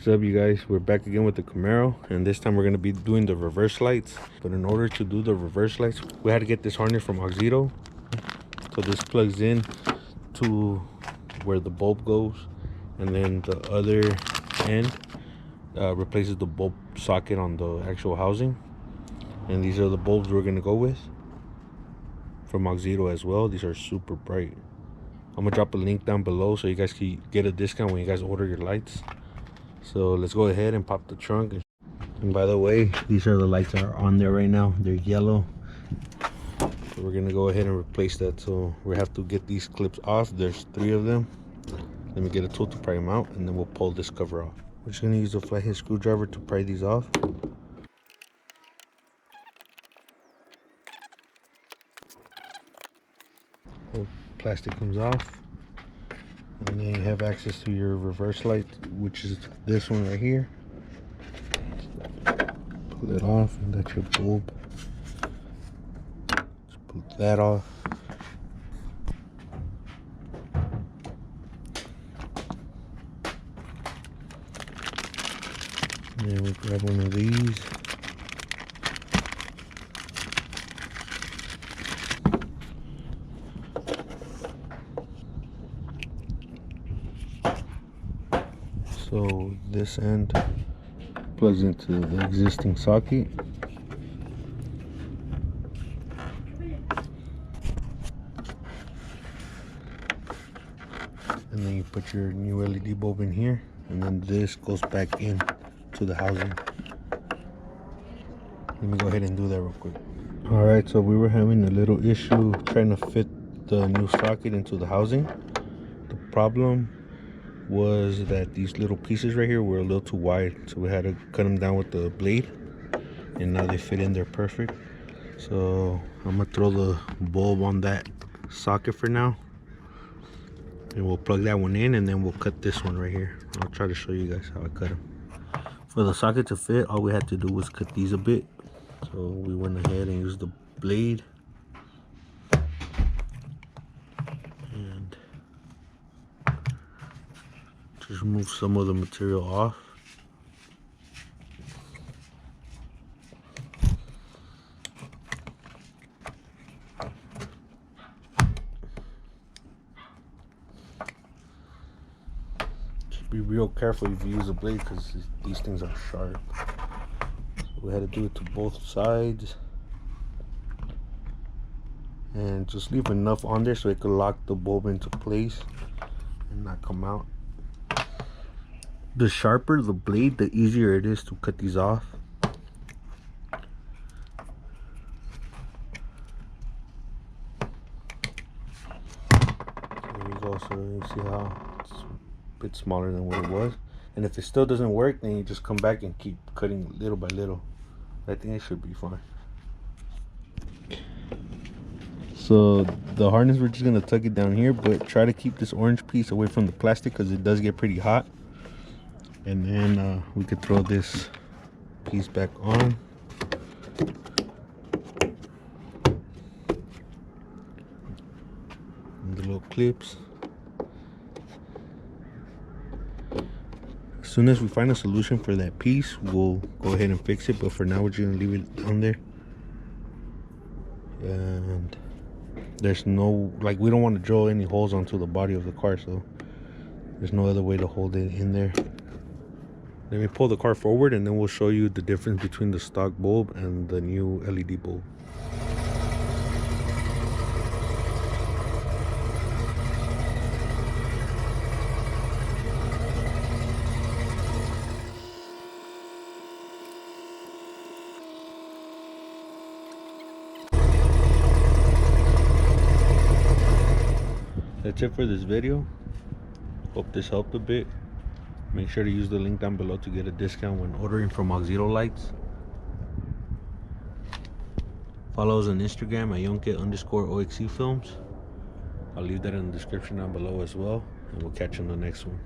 What's up, you guys? We're back again with the Camaro, and this time we're going to be doing the reverse lights. But in order to do the reverse lights, we had to get this harness from Auxito. So this plugs in to where the bulb goes, and then the other end replaces the bulb socket on the actual housing. And these are the bulbs we're going to go with from Auxito as well. These are super bright. I'm going to drop a link down below so you guys can get a discount when you guys order your lights. So let's go ahead and pop the trunk. And by the way, these are the lights that are on there right now. They're yellow. So we're gonna go ahead and replace that. So we have to get these clips off. There's 3 of them. Let me get a tool to pry them out, and then we'll pull this cover off. We're just gonna use a flathead screwdriver to pry these off. Whole plastic comes off. And then you have access to your reverse light, which is this one right here. Pull it off, and that's your bulb. Just pull that off. And then we grab one of these. So this end plugs into the existing socket. And then you put your new LED bulb in here, and then this goes back in to the housing. Let me go ahead and do that real quick. Alright, so we were having a little issue trying to fit the new socket into the housing. The problem was that these little pieces right here were a little too wide, so we had to cut them down with the blade, and now they fit in there perfect. So I'm gonna throw the bulb on that socket for now, and we'll plug that one in, and then we'll cut this one right here. I'll try to show you guys how I cut them. For the socket to fit, all we had to do was cut these a bit. So we went ahead and used the blade and just remove some of the material off. Just be real careful if you use a blade, because these things are sharp. So we had to do it to both sides, and just leave enough on there so it could lock the bulb into place and not come out. The sharper the blade, the easier it is to cut these off. There you go. So you see how it's a bit smaller than what it was. And if it still doesn't work, then you just come back and keep cutting little by little. I think it should be fine. So the harness, we're just gonna tuck it down here, but try to keep this orange piece away from the plastic because it does get pretty hot. And then we could throw this piece back on. And the little clips. As soon as we find a solution for that piece, we'll go ahead and fix it. But for now, we're just gonna leave it on there. And there's no, like, we don't want to drill any holes onto the body of the car, so there's no other way to hold it in there. Let me pull the car forward, and then we'll show you the difference between the stock bulb and the new LED bulb. That's it for this video. Hope this helped a bit. Make sure to use the link down below to get a discount when ordering from Auxito lights. Follow us on Instagram at YONKE_OXC films. I'll leave that in the description down below as well. And we'll catch you in the next one.